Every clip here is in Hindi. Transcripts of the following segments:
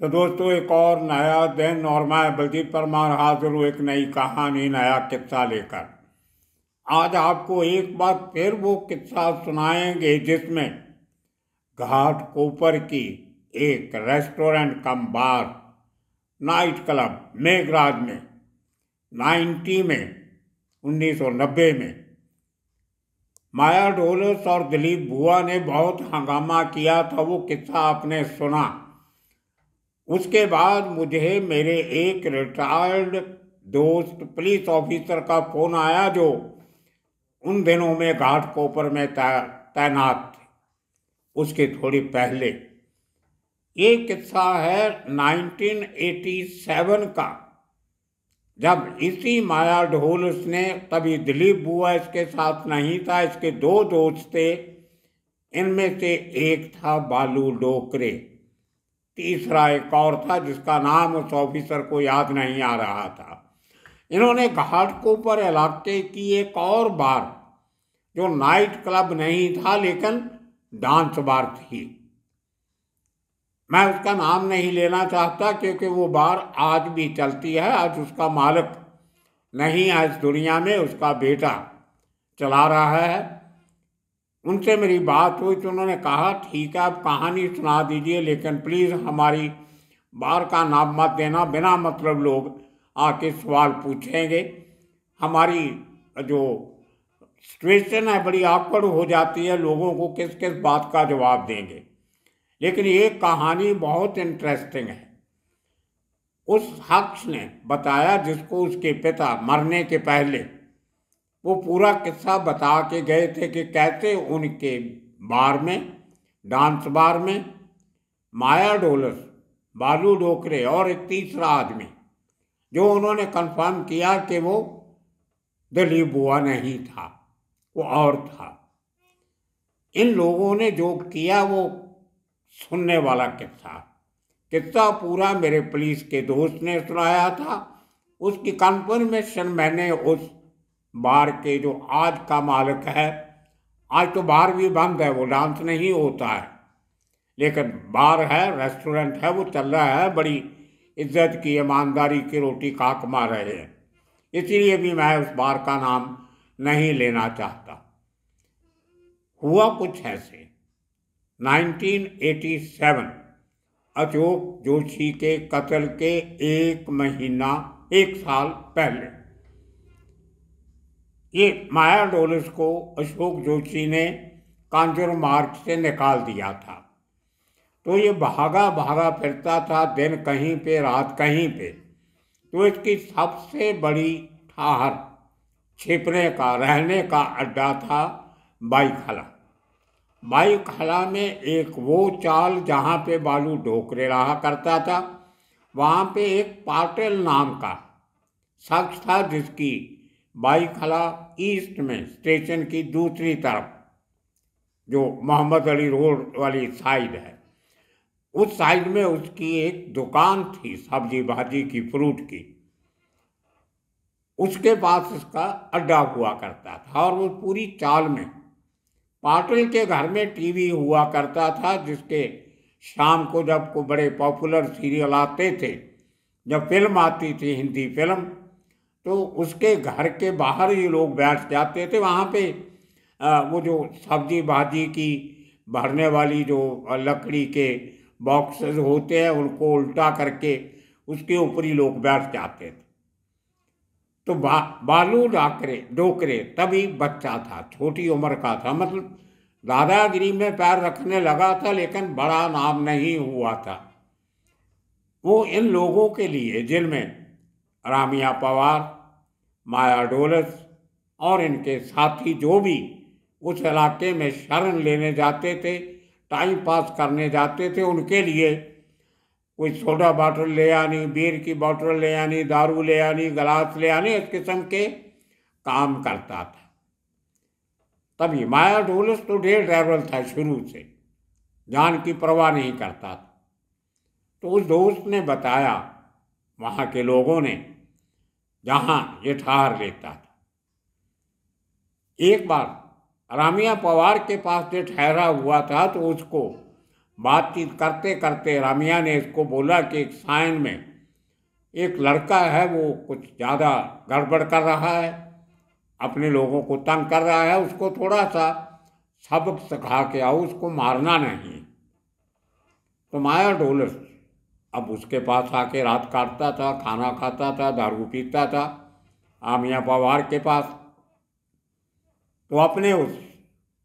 तो दोस्तों, एक और नया दिन और मैं बलजीत परमार हाजिर हूँ एक नई कहानी, नया किस्सा लेकर। आज आपको एक बार फिर वो किस्सा सुनाएंगे जिसमें घाट कोपर की एक रेस्टोरेंट कम बार, नाइट क्लब मेघराज में 1990 में माया डोलस और दिलीप बुआ ने बहुत हंगामा किया था। वो किस्सा आपने सुना। उसके बाद मुझे मेरे एक रिटायर्ड दोस्त पुलिस ऑफिसर का फोन आया जो उन दिनों में घाट कोपर में तैनात थे। उसके थोड़ी पहले ये किस्सा है 1987 का, जब इसी माया ढोलस ने, तभी दिलीप बुआ इसके साथ नहीं था, इसके दो दोस्त थे। इनमें से एक था बालू डोकरे, तीसरा एक और था जिसका नाम उस ऑफिसर को याद नहीं आ रहा था। इन्होंने घाटकोपर इलाके की एक और बार, जो नाइट क्लब नहीं था लेकिन डांस बार थी, मैं उसका नाम नहीं लेना चाहता क्योंकि वो बार आज भी चलती है। आज उसका मालिक नहीं है इस दुनिया में, उसका बेटा चला रहा है। उनसे मेरी बात हुई तो उन्होंने कहा ठीक है, आप कहानी सुना दीजिए लेकिन प्लीज़ हमारी बार का नाम मत देना, बिना मतलब लोग आके सवाल पूछेंगे। हमारी जो सिचुएशन है बड़ी ऑकवर्ड हो जाती है, लोगों को किस किस बात का जवाब देंगे। लेकिन ये कहानी बहुत इंटरेस्टिंग है। उस शख्स ने बताया जिसको उसके पिता मरने के पहले वो पूरा किस्सा बता के गए थे कि कैसे उनके बार में, डांस बार में, माया डोलस, बालू डोकरे और एक तीसरा आदमी, जो उन्होंने कंफर्म किया कि वो दिलीप बुआ नहीं था, वो और था। इन लोगों ने जो किया वो सुनने वाला किस्सा किस्सा पूरा मेरे पुलिस के दोस्त ने सुनाया था। उसकी कंफर्मेशन मैंने उस बार के जो आज का मालिक है, आज तो बार भी बंद है, वो डांस नहीं होता है, लेकिन बार है, रेस्टोरेंट है, वो चल रहा है, बड़ी इज्जत की, ईमानदारी की रोटी खा कमा रहे हैं। इसीलिए भी मैं उस बार का नाम नहीं लेना चाहता। हुआ कुछ ऐसे 1987, अशोक जोशी के कत्ल के एक साल पहले, ये माया डोलस को अशोक जोशी ने कांजूर मार्ग से निकाल दिया था। तो ये भागा भागा फिरता था, दिन कहीं पे रात कहीं पे। तो इसकी सबसे बड़ी ठहर, छिपने का, रहने का अड्डा था बाईखाला। बाईखाला में एक वो चाल जहाँ पे बालू ढोकरे रहा करता था, वहाँ पे एक पाटिल नाम का शख्स था जिसकी बाईखाला ईस्ट में स्टेशन की दूसरी तरफ, जो मोहम्मद अली रोड वाली साइड है, उस साइड में उसकी एक दुकान थी सब्जी भाजी की, फ्रूट की। उसके पास इसका अड्डा हुआ करता था और वो पूरी चाल में पाटिल के घर में टीवी हुआ करता था, जिसके शाम को जब को बड़े पॉपुलर सीरियल आते थे, जब फिल्म आती थी हिंदी फिल्म, तो उसके घर के बाहर ही लोग बैठ जाते थे। वहाँ पे वो जो सब्जी भाजी की भरने वाली जो लकड़ी के बॉक्सेस होते हैं, उनको उल्टा करके उसके ऊपर ही लोग बैठ जाते थे। तो बालू डोकरे तभी बच्चा था, छोटी उम्र का था, मतलब दादागिरी में पैर रखने लगा था, लेकिन बड़ा नाम नहीं हुआ था। वो इन लोगों के लिए, जिनमें रामिया पवार, माया डोलस और इनके साथी जो भी उस इलाके में शरण लेने जाते थे, टाइम पास करने जाते थे, उनके लिए कोई सोडा बॉटल ले आनी, बीयर की बॉटल ले आनी, दारू ले आनी, गिलास ले आनी, इस किस्म के काम करता था। तभी माया डोलस तो डेढ़ ड्राइवर था शुरू से, जान की परवाह नहीं करता था। तो उस दोस्त ने बताया, वहाँ के लोगों ने, जहाँ ये ठहर लेता था, एक बार रामिया पवार के पास जो ठहरा हुआ था तो उसको बातचीत करते करते रामिया ने इसको बोला कि एक साइन में एक लड़का है, वो कुछ ज़्यादा गड़बड़ कर रहा है, अपने लोगों को तंग कर रहा है, उसको थोड़ा सा सबक सिखा के आओ, उसको मारना नहीं। तो माया डोलस अब उसके पास आके रात काटता था, खाना खाता था, दारू पीता था आमिया पवार के पास। तो अपने उस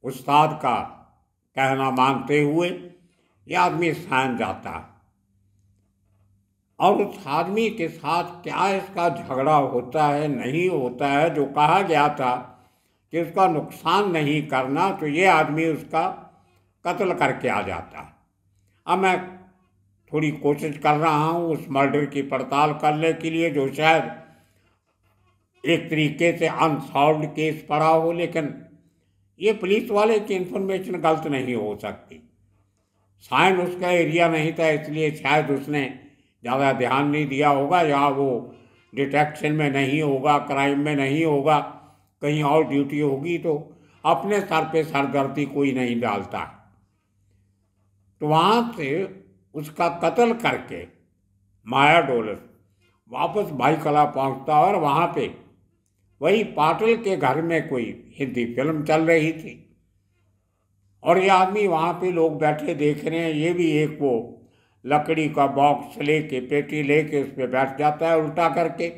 उस्ताद का कहना मानते हुए ये आदमी साइन जाता है, और उस आदमी के साथ क्या इसका झगड़ा होता है नहीं होता है। जो कहा गया था कि उसका नुकसान नहीं करना, तो ये आदमी उसका कत्ल करके आ जाता है। अब मैं थोड़ी कोशिश कर रहा हूँ उस मर्डर की पड़ताल करने के लिए, जो शायद एक तरीके से अनसॉल्व्ड केस पड़ा हो, लेकिन ये पुलिस वाले की इन्फॉर्मेशन गलत नहीं हो सकती। साइन उसका एरिया नहीं था, इसलिए शायद उसने ज़्यादा ध्यान नहीं दिया होगा, या वो डिटेक्शन में नहीं होगा, क्राइम में नहीं होगा, कहीं और ड्यूटी होगी, तो अपने सर पे सरदर्दी कोई नहीं डालता। तो वहाँ से उसका कत्ल करके माया डोलस वापस भाईकला पहुँचता, और वहाँ पे वही पाटिल के घर में कोई हिंदी फिल्म चल रही थी, और ये आदमी वहाँ पे लोग बैठे देख रहे हैं। ये भी एक वो लकड़ी का बॉक्स लेके, पेटी लेके उस पर बैठ जाता है उल्टा करके,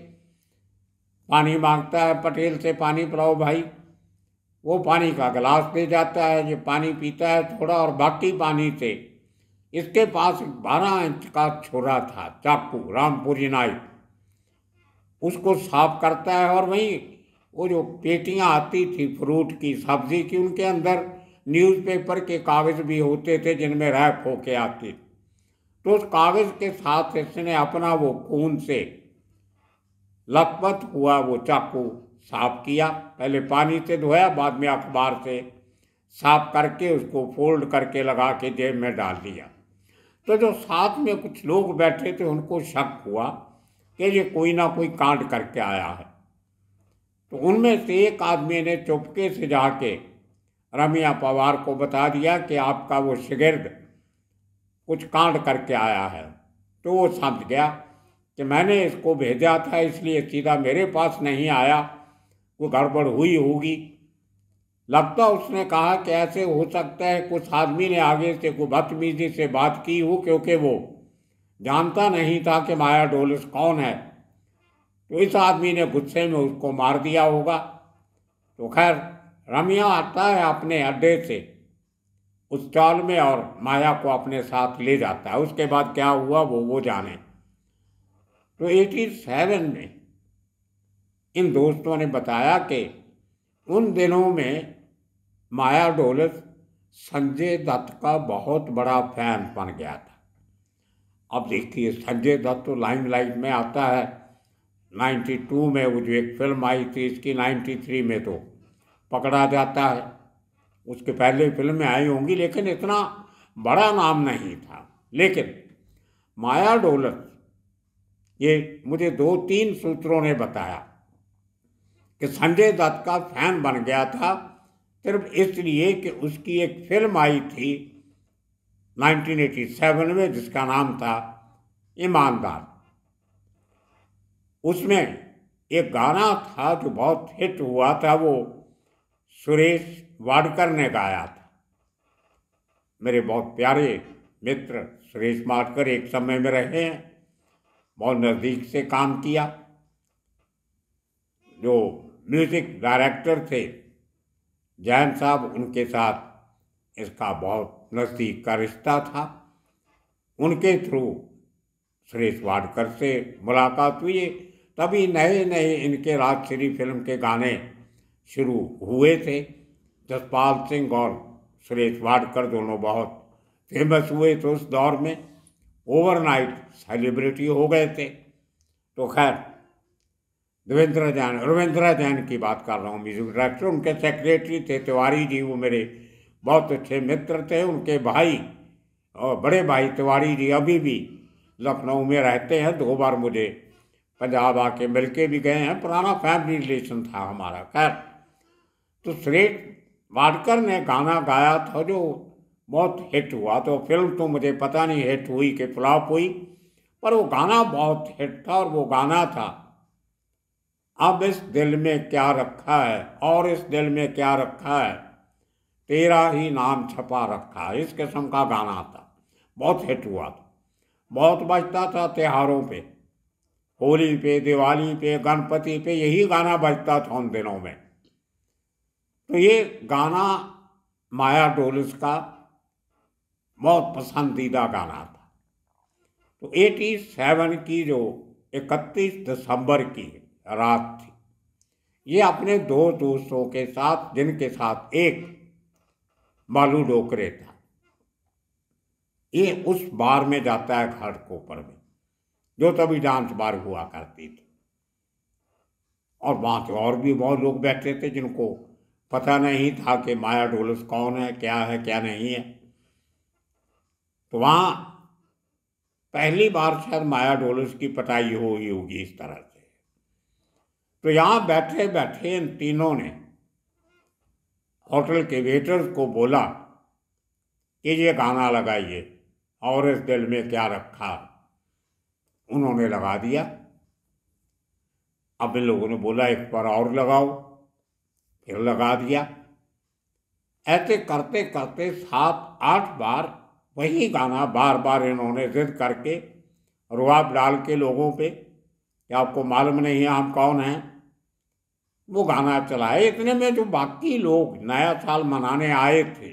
पानी मांगता है पटेल से, पानी पिलाओ भाई। वो पानी का गिलास दे जाता है, ये पानी पीता है थोड़ा, और बाकी पानी से इसके पास 12 इंच का छुरा था, चाकू, रामपुरी नाइफ, उसको साफ करता है। और वहीं वो जो पेटियां आती थी फ्रूट की, सब्जी की, उनके अंदर न्यूज़पेपर के कागज़ भी होते थे जिनमें रैप होके आती। तो उस कागज़ के साथ इसने अपना वो खून से लथपथ हुआ वो चाकू साफ किया, पहले पानी से धोया, बाद में अखबार से साफ करके उसको फोल्ड करके लगा के जेब में डाल दिया। तो जो साथ में कुछ लोग बैठे थे उनको शक हुआ कि ये कोई ना कोई कांड करके आया है। तो उनमें से एक आदमी ने चुपके से जाके रमिया पवार को बता दिया कि आपका वो शागिर्द कुछ कांड करके आया है। तो वो समझ गया कि मैंने इसको भेजा था, इसलिए सीधा मेरे पास नहीं आया, कोई गड़बड़ हुई होगी। लगता उसने कहा कि ऐसे हो सकता है कुछ आदमी ने आगे से कोई बदतमीजी से बात की हो, क्योंकि वो जानता नहीं था कि माया डोलस कौन है। तो इस आदमी ने गुस्से में उसको मार दिया होगा। तो खैर रमिया आता है अपने अड्डे से उस चाल में, और माया को अपने साथ ले जाता है। उसके बाद क्या हुआ वो जाने। तो 87 में इन दोस्तों ने बताया कि उन दिनों में माया डोलस संजय दत्त का बहुत बड़ा फैन बन गया था। अब देखिए, संजय दत्त तो लाइमलाइट में आता है 92 में, वो जो एक फिल्म आई थी इसकी 93 में तो पकड़ा जाता है। उसके पहले फिल्में आई होंगी, लेकिन इतना बड़ा नाम नहीं था। लेकिन माया डोलस, ये मुझे 2-3 सूत्रों ने बताया कि संजय दत्त का फैन बन गया था सिर्फ इसलिए कि उसकी एक फिल्म आई थी 1987 में जिसका नाम था ईमानदार। उसमें एक गाना था जो बहुत हिट हुआ था, वो सुरेश वाडकर ने गाया था। मेरे बहुत प्यारे मित्र सुरेश वाडकर एक समय में रहे हैं, बहुत नज़दीक से काम किया। जो म्यूज़िक डायरेक्टर थे जैन साहब, उनके साथ इसका बहुत नज़दीक का रिश्ता था। उनके थ्रू सुरेश वाडकर से मुलाकात हुई, तभी नए नए इनके राजश्री फिल्म के गाने शुरू हुए थे। जसपाल सिंह और सुरेश वाडकर दोनों बहुत फेमस हुए थे उस दौर में, ओवरनाइट सेलिब्रिटी हो गए थे। तो खैर रविंद्रा जैन की बात कर रहा हूँ, म्यूजिक डायरेक्टर, उनके सेक्रेटरी थे तिवारी जी, वो मेरे बहुत अच्छे मित्र थे। उनके भाई और बड़े भाई तिवारी जी अभी भी लखनऊ में रहते हैं, 2 बार मुझे पंजाब आके मिल के भी गए हैं, पुराना फैमिली रिलेशन था हमारा। खैर, तो सुरेश वाडकर ने गाना गाया था जो बहुत हिट हुआ। तो फिल्म तो मुझे पता नहीं हिट हुई कि फ्लॉप हुई, पर वो गाना बहुत हिट था। और वो गाना था, अब इस दिल में क्या रखा है, और इस दिल में क्या रखा है, तेरा ही नाम छपा रखा है। इस किस्म का गाना था, बहुत हिट हुआ था, बहुत बजता था त्योहारों पे, होली पे, दिवाली पे, गणपति पे यही गाना बजता था उन दिनों में। तो ये गाना माया डोलिस का बहुत पसंदीदा गाना था। तो 87 की जो 31 दिसंबर की रात थी, ये अपने दो दोस्तों के साथ, जिनके साथ एक बालू डोकरे था, ये उस बार में जाता है घाटकोपर में, जो तभी डांस बार हुआ करती थी। और वहां से और भी बहुत लोग बैठे थे जिनको पता नहीं था कि माया डोलिस कौन है, क्या नहीं है। तो वहां पहली बार शायद माया डोलिस की पटाई हुई होगी इस तरह से। तो यहां बैठे बैठे इन तीनों ने होटल के वेटर्स को बोला कि ये गाना लगाइए, और इस दिल में क्या रखा। उन्होंने लगा दिया। अब इन लोगों ने बोला एक बार और लगाओ, फिर लगा दिया। ऐसे करते करते 7-8 बार वही गाना बार बार इन्होंने जिद करके, रुआब डाल के लोगों पे कि आपको मालूम नहीं है हम कौन हैं, वो गाना चलाए। इतने में जो बाकी लोग नया साल मनाने आए थे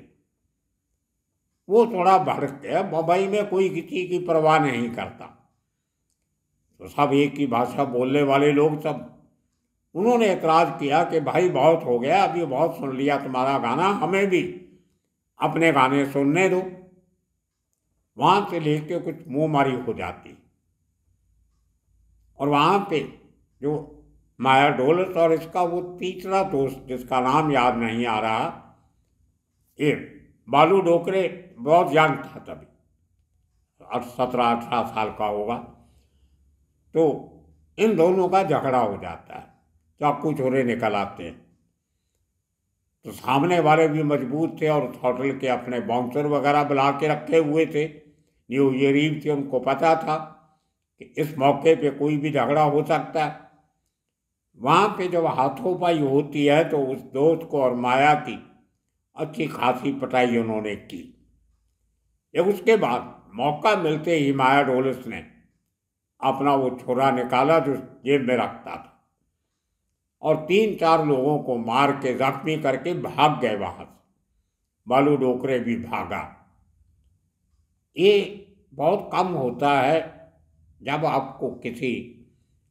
वो थोड़ा भड़क गया। मुंबई में कोई किसी की परवाह नहीं करता, तो सब एक ही भाषा बोलने वाले लोग सब, उन्होंने एतराज़ किया कि भाई बहुत हो गया, अभी बहुत सुन लिया तुम्हारा गाना, हमें भी अपने गाने सुनने दो। वहां से लेके कुछ मुंहमारी हो जाती। और वहां पे जो माया डोलिस और इसका वो तीसरा दोस्त जिसका नाम याद नहीं आ रहा, ये बालू डोकरे बहुत यंग था तभी, 17-18 साल का होगा। तो इन दोनों का झगड़ा हो जाता है, चाकू छोरे निकल आते हैं। तो सामने वाले भी मजबूत थे और होटल के अपने बाउंसर वगैरह बुला के रखे हुए थे, न्यू ईयर ईव थे, उनको पता था कि इस मौके पे कोई भी झगड़ा हो सकता है। वहाँ पे जब हाथों-पाई होती है तो उस दोस्त को और माया की अच्छी खासी पटाई उन्होंने की। ये उसके बाद मौका मिलते ही माया डोलिस ने अपना वो छुरा निकाला जो जेब में रखता था, और 3-4 लोगों को मार के जख्मी करके भाग गए वहां से। बालू डोकरे भी भागा। ये बहुत कम होता है जब आपको किसी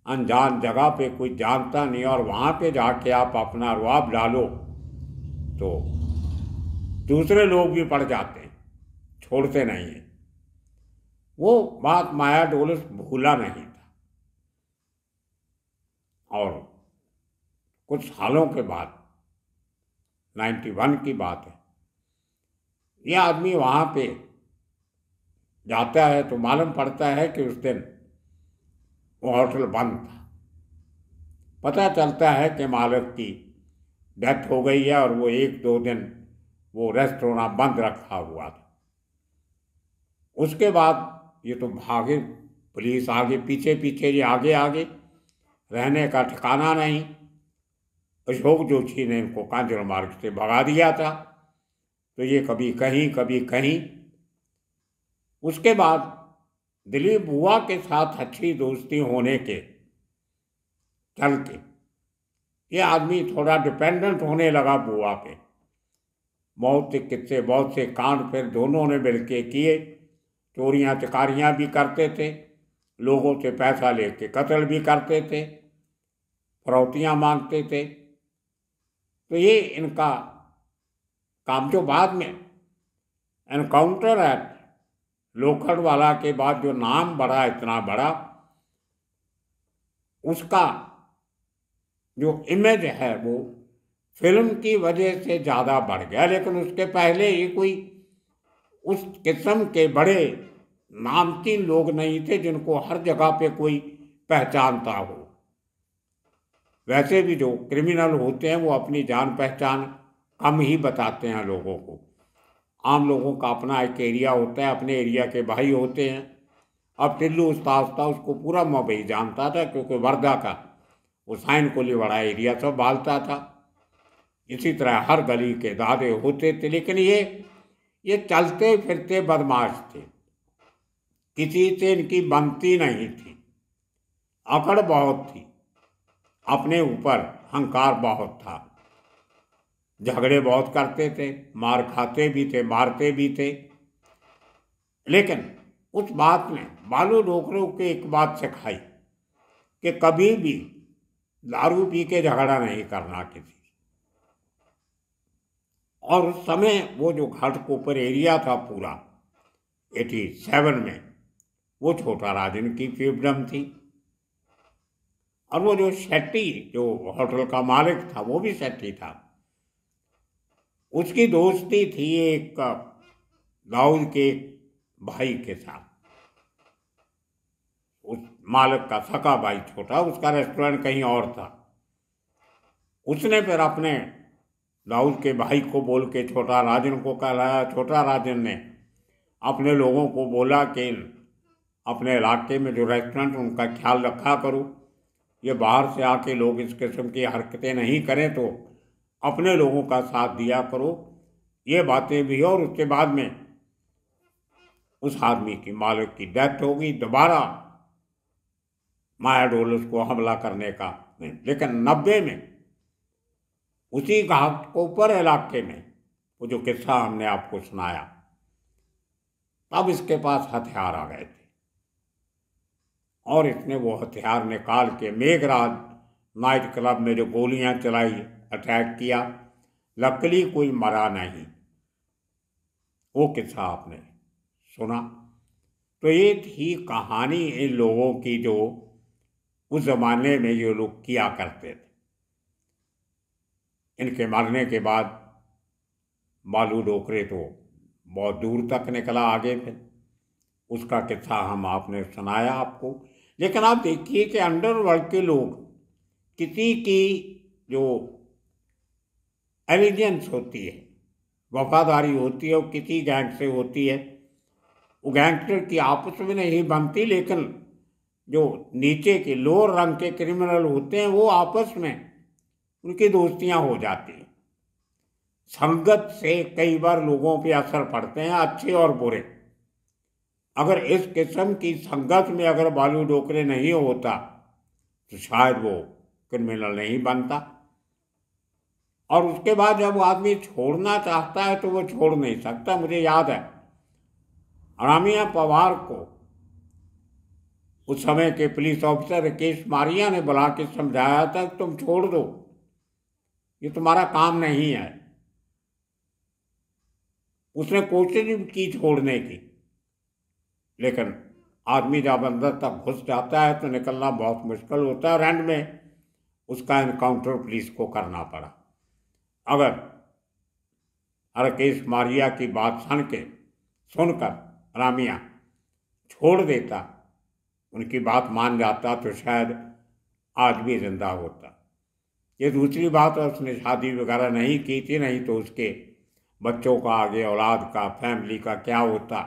अनजान जगह पे कोई जानता नहीं और वहां पे जाके आप अपना रुआब डालो तो दूसरे लोग भी पड़ जाते हैं, छोड़ते नहीं हैं। वो बात माया डोलिस भूला नहीं था। और कुछ सालों के बाद 91 की बात है, ये आदमी वहां पे जाता है तो मालूम पड़ता है कि उस दिन वो होटल बंद था। पता चलता है कि मालिक की डेथ हो गई है और वो 1-2 दिन वो रेस्टोरेंट बंद रखा हुआ था। उसके बाद ये तो भागे, पुलिस आगे पीछे पीछे, ये आगे आगे, रहने का ठिकाना नहीं। अशोक जोशी ने इनको कांजूर मार्ग से भगा दिया था, तो ये कभी कहीं कभी कहीं। उसके बाद दिलीप बुआ के साथ अच्छी दोस्ती होने के चलते ये आदमी थोड़ा डिपेंडेंट होने लगा बुआ पे। बहुत से किस्से, बहुत से कांड फिर दोनों ने मिलके किए। चोरियां चकारियां भी करते थे, लोगों से पैसा लेके कत्ल भी करते थे, फिरौतियां मांगते थे। तो ये इनका काम, जो बाद में एनकाउंटर एक्ट लोखंडवाला के बाद जो नाम बढ़ा इतना बड़ा, उसका जो इमेज है वो फिल्म की वजह से ज़्यादा बढ़ गया। लेकिन उसके पहले ही कोई उस किस्म के बड़े नामचीन लोग नहीं थे जिनको हर जगह पे कोई पहचानता हो। वैसे भी जो क्रिमिनल होते हैं वो अपनी जान पहचान कम ही बताते हैं लोगों को। आम लोगों का अपना एक एरिया होता है, अपने एरिया के भाई होते हैं। अब टिल्लू उस्ताद था, उसको पूरा मुंबई जानता था, क्योंकि वर्धा का हुसैन कोली बड़ा एरिया सब भालता था। इसी तरह हर गली के दादे होते थे, लेकिन ये चलते फिरते बदमाश थे, किसी से इनकी बनती नहीं थी, अकड़ बहुत थी, अपने ऊपर हंकार बहुत था, झगड़े बहुत करते थे, मार खाते भी थे, मारते भी थे। लेकिन उस बात ने बालू डोकरों के एक बात सिखाई कि कभी भी दारू पी के झगड़ा नहीं करना किसी। और उस समय वो जो घाटकोपर एरिया था पूरा 87 में, वो छोटा राजन की फील्डम थी। और वो जो शेट्टी, जो होटल का मालिक था, वो भी शेट्टी था। उसकी दोस्ती थी एक दाऊद के भाई के साथ। उस मालिक का सका भाई छोटा, उसका रेस्टोरेंट कहीं और था। उसने फिर अपने दाऊद के भाई को बोल के छोटा राजन को कहलाया। छोटा राजन ने अपने लोगों को बोला कि अपने इलाके में जो रेस्टोरेंट, उनका ख्याल रखा करो, ये बाहर से आके लोग इस किस्म की हरकतें नहीं करें, तो अपने लोगों का साथ दिया करो। ये बातें भी, और उसके बाद में उस आदमी की, मालिक की डेथ हो गई। दोबारा माया डोलस को हमला करने का नहीं। लेकिन 90 में उसी घाटकोपर इलाके में वो जो किस्सा हमने आपको सुनाया, तब इसके पास हथियार आ गए थे और इसने वो हथियार निकाल के मेघराज नाइट क्लब में जो गोलियां चलाई, अटैक किया। लकीली कोई मरा नहीं। वो किस्सा आपने सुना। तो ये थी कहानी इन लोगों की जो उस जमाने में ये लोग किया करते थे। इनके मरने के बाद बालू डोकरे तो बहुत दूर तक निकला आगे थे। उसका किस्सा हम आपने सुनाया आपको। लेकिन आप देखिए कि अंडरवर्ल्ड के लोग, किसी की जो एलिजेंस होती है, वफादारी होती है, वो किसी गैंग से होती है। वो गैंगस्टर की आपस में नहीं बनती, लेकिन जो नीचे के लोअर रंग के क्रिमिनल होते हैं, वो आपस में उनकी दोस्तियां हो जाती हैं। संगत से कई बार लोगों पे असर पड़ते हैं, अच्छे और बुरे। अगर इस किस्म की संगत में अगर बालू डोकरे नहीं होता, तो शायद वो क्रिमिनल नहीं बनता। और उसके बाद जब वो आदमी छोड़ना चाहता है तो वो छोड़ नहीं सकता। मुझे याद है, रामिया पवार को उस समय के पुलिस ऑफिसर राकेश मारिया ने बुला के समझाया था कि तुम छोड़ दो, ये तुम्हारा काम नहीं है। उसने कोशिश भी की छोड़ने की, लेकिन आदमी जब अंदर तक घुस जाता है तो निकलना बहुत मुश्किल होता है। और एंड में उसका इनकाउंटर पुलिस को करना पड़ा। अगर राकेश मारिया की बात सुनकर रामिया छोड़ देता, उनकी बात मान जाता, तो शायद आज भी जिंदा होता। ये दूसरी बात है, उसने शादी वगैरह नहीं की थी, नहीं तो उसके बच्चों का, आगे औलाद का, फैमिली का क्या होता,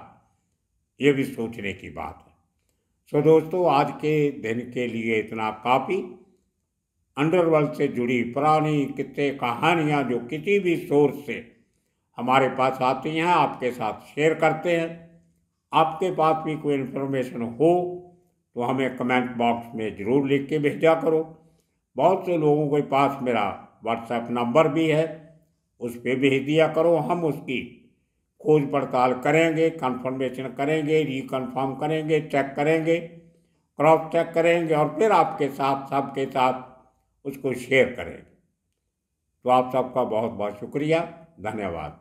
ये भी सोचने की बात है। सो दोस्तों, आज के दिन के लिए इतना काफ़ी। अंडरवर्ल्ड से जुड़ी पुरानी किस्से कहानियाँ जो किसी भी सोर्स से हमारे पास आती हैं, आपके साथ शेयर करते हैं। आपके पास भी कोई इन्फॉर्मेशन हो तो हमें कमेंट बॉक्स में ज़रूर लिख के भेजा करो। बहुत से लोगों के पास मेरा व्हाट्सएप नंबर भी है, उस पर भेज दिया करो। हम उसकी खोज पड़ताल करेंगे, कंफर्मेशन करेंगे, रिकन्फर्म करेंगे, चेक करेंगे, क्रॉस चेक करेंगे, और फिर आपके साथ, सबके साथ उसको शेयर करेंगे। तो आप सबका बहुत बहुत शुक्रिया, धन्यवाद।